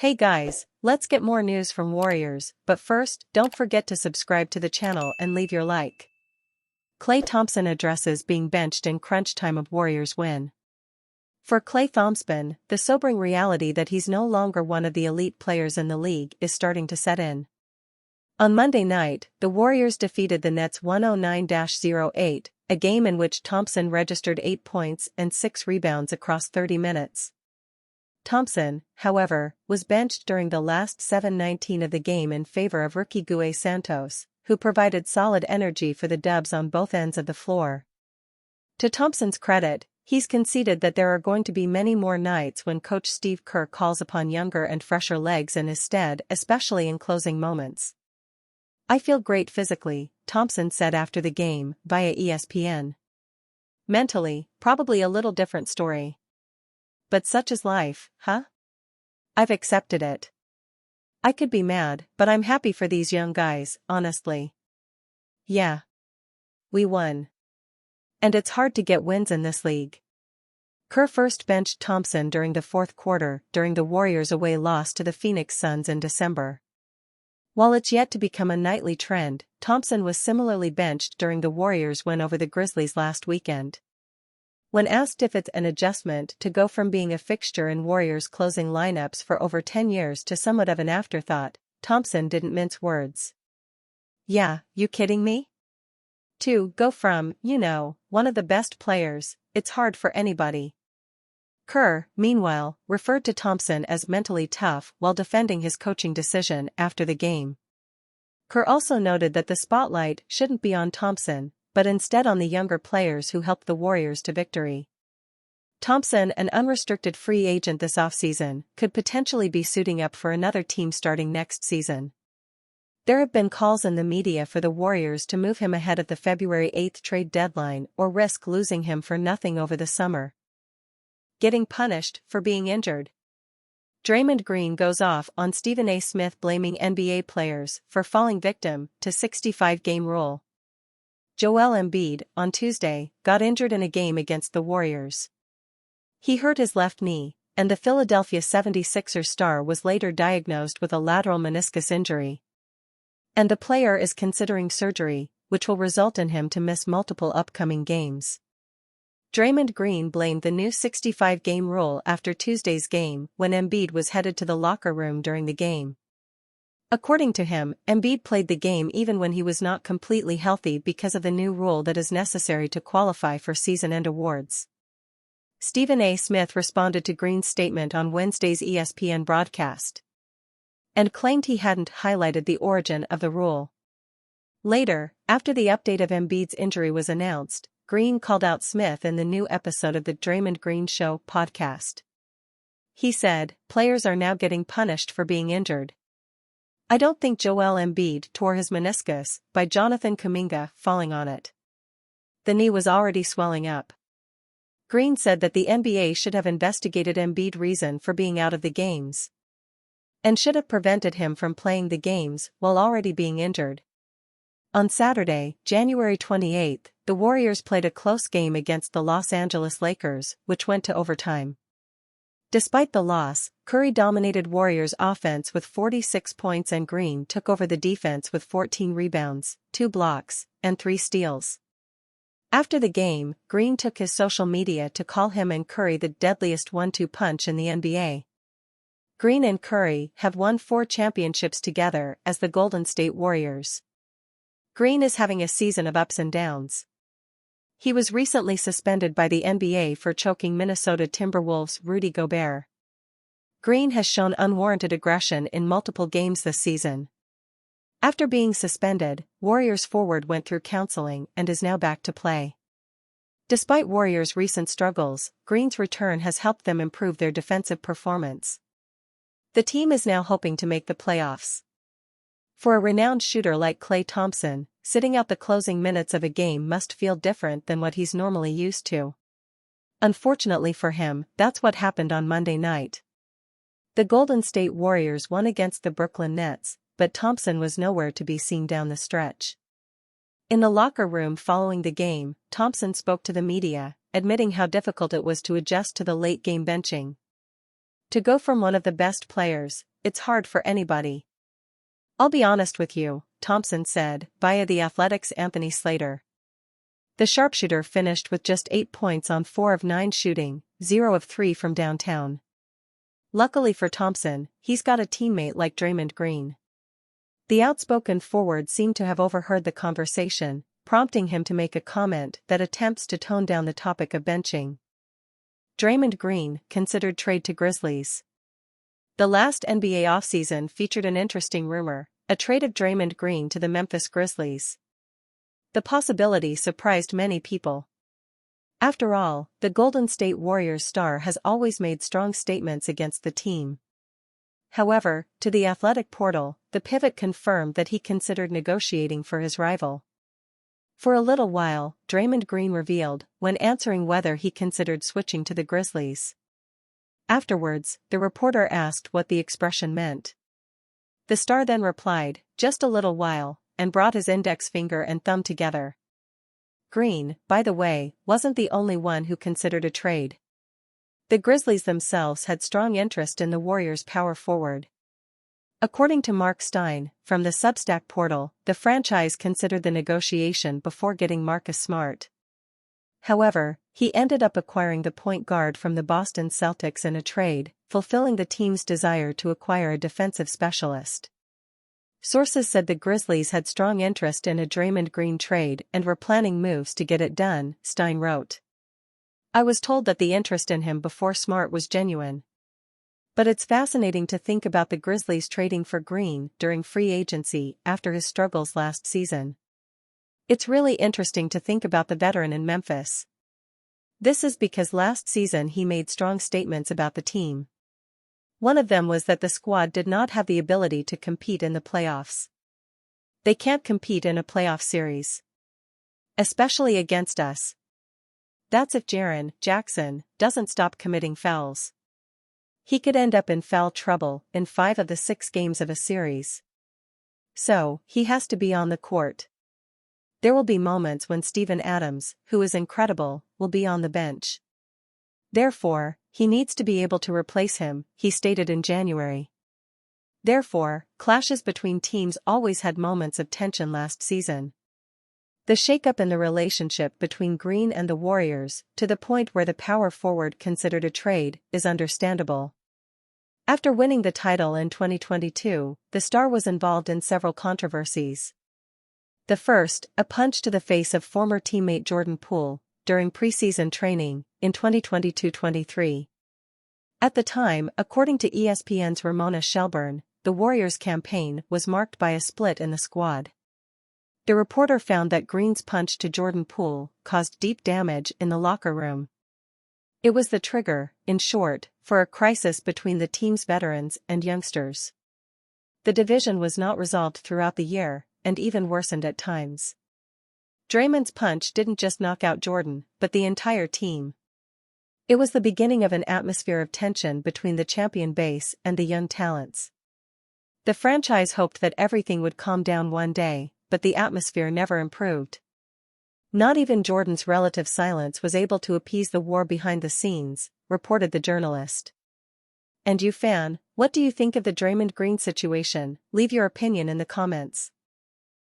Hey guys, let's get more news from Warriors, but first, don't forget to subscribe to the channel and leave your like. Klay Thompson addresses being benched in crunch time of Warriors win. For Klay Thompson, the sobering reality that he's no longer one of the elite players in the league is starting to set in. On Monday night, the Warriors defeated the Nets 109-08, a game in which Thompson registered 8 points and 6 rebounds across 30 minutes. Thompson, however, was benched during the last 7:19 of the game in favor of rookie Gue Santos, who provided solid energy for the Dubs on both ends of the floor. To Thompson's credit, he's conceded that there are going to be many more nights when coach Steve Kerr calls upon younger and fresher legs in his stead, especially in closing moments. "I feel great physically," Thompson said after the game, via ESPN. "Mentally, probably a little different story. But such is life, huh? I've accepted it. I could be mad, but I'm happy for these young guys, honestly. Yeah. We won. And it's hard to get wins in this league." Kerr first benched Thompson during the fourth quarter during the Warriors' away loss to the Phoenix Suns in December. While it's yet to become a nightly trend, Thompson was similarly benched during the Warriors' win over the Grizzlies last weekend. When asked if it's an adjustment to go from being a fixture in Warriors' closing lineups for over 10 years to somewhat of an afterthought, Thompson didn't mince words. "Yeah, you kidding me? To go from, one of the best players, it's hard for anybody." Kerr, meanwhile, referred to Thompson as mentally tough while defending his coaching decision after the game. Kerr also noted that the spotlight shouldn't be on Thompson, but instead on the younger players who helped the Warriors to victory. Thompson, an unrestricted free agent this offseason, could potentially be suiting up for another team starting next season. There have been calls in the media for the Warriors to move him ahead of the February 8 trade deadline or risk losing him for nothing over the summer. Getting punished for being injured. Draymond Green goes off on Stephen A. Smith blaming NBA players for falling victim to 65-game rule. Joel Embiid, on Tuesday, got injured in a game against the Warriors. He hurt his left knee, and the Philadelphia 76ers star was later diagnosed with a lateral meniscus injury. And the player is considering surgery, which will result in him to miss multiple upcoming games. Draymond Green blamed the new 65-game rule after Tuesday's game when Embiid was headed to the locker room during the game. According to him, Embiid played the game even when he was not completely healthy because of the new rule that is necessary to qualify for season-end awards. Stephen A. Smith responded to Green's statement on Wednesday's ESPN broadcast and claimed he hadn't highlighted the origin of the rule. Later, after the update of Embiid's injury was announced, Green called out Smith in the new episode of the Draymond Green Show podcast. He said, "Players are now getting punished for being injured. I don't think Joel Embiid tore his meniscus by Jonathan Kuminga falling on it. The knee was already swelling up." Green said that the NBA should have investigated Embiid's reason for being out of the games and should have prevented him from playing the games while already being injured. On Saturday, January 28, the Warriors played a close game against the Los Angeles Lakers, which went to overtime. Despite the loss, Curry dominated Warriors' offense with 46 points and Green took over the defense with 14 rebounds, 2 blocks, and 3 steals. After the game, Green took his social media to call him and Curry the deadliest 1-2 punch in the NBA. Green and Curry have won 4 championships together as the Golden State Warriors. Green is having a season of ups and downs. He was recently suspended by the NBA for choking Minnesota Timberwolves' Rudy Gobert. Green has shown unwarranted aggression in multiple games this season. After being suspended, Warriors forward went through counseling and is now back to play. Despite Warriors' recent struggles, Green's return has helped them improve their defensive performance. The team is now hoping to make the playoffs. For a renowned shooter like Klay Thompson, sitting out the closing minutes of a game must feel different than what he's normally used to. Unfortunately for him, that's what happened on Monday night. The Golden State Warriors won against the Brooklyn Nets, but Thompson was nowhere to be seen down the stretch. In the locker room following the game, Thompson spoke to the media, admitting how difficult it was to adjust to the late-game benching. To go from one of the best players, it's hard for anybody. I'll be honest with you, Thompson said, via The Athletic's Anthony Slater. The sharpshooter finished with just 8 points on 4 of 9 shooting, 0 of 3 from downtown. Luckily for Thompson, he's got a teammate like Draymond Green. The outspoken forward seemed to have overheard the conversation, prompting him to make a comment that attempts to tone down the topic of benching. Draymond Green, considered trade to Grizzlies. The last NBA offseason featured an interesting rumor, a trade of Draymond Green to the Memphis Grizzlies. The possibility surprised many people. After all, the Golden State Warriors star has always made strong statements against the team. However, to the Athletic portal, the pivot confirmed that he considered negotiating for his rival. For a little while, Draymond Green revealed, when answering whether he considered switching to the Grizzlies. Afterwards, the reporter asked what the expression meant. The star then replied, "Just a little while," and brought his index finger and thumb together. Green, by the way, wasn't the only one who considered a trade. The Grizzlies themselves had strong interest in the Warriors' power forward. According to Mark Stein, from the Substack portal, the franchise considered the negotiation before getting Marcus Smart. However, he ended up acquiring the point guard from the Boston Celtics in a trade, fulfilling the team's desire to acquire a defensive specialist. Sources said the Grizzlies had strong interest in a Draymond Green trade and were planning moves to get it done, Stein wrote. I was told that the interest in him before Smart was genuine. But it's fascinating to think about the Grizzlies trading for Green during free agency after his struggles last season. It's really interesting to think about the veteran in Memphis. This is because last season he made strong statements about the team. One of them was that the squad did not have the ability to compete in the playoffs. They can't compete in a playoff series. Especially against us. That's if Jaren Jackson doesn't stop committing fouls. He could end up in foul trouble in 5 of the 6 games of a series. So, he has to be on the court. There will be moments when Steven Adams, who is incredible, will be on the bench. Therefore, he needs to be able to replace him, he stated in January. Therefore, clashes between teams always had moments of tension last season. The shakeup in the relationship between Green and the Warriors, to the point where the power forward considered a trade, is understandable. After winning the title in 2022, the star was involved in several controversies. The first, a punch to the face of former teammate Jordan Poole, during preseason training, in 2022-23. At the time, according to ESPN's Ramona Shelburne, the Warriors' campaign was marked by a split in the squad. The reporter found that Green's punch to Jordan Poole caused deep damage in the locker room. It was the trigger, in short, for a crisis between the team's veterans and youngsters. The division was not resolved throughout the year, and even worsened at times. Draymond's punch didn't just knock out Jordan, but the entire team. It was the beginning of an atmosphere of tension between the champion base and the young talents. The franchise hoped that everything would calm down one day, but the atmosphere never improved. Not even Jordan's relative silence was able to appease the war behind the scenes, reported the journalist. And you fan, what do you think of the Draymond Green situation? Leave your opinion in the comments.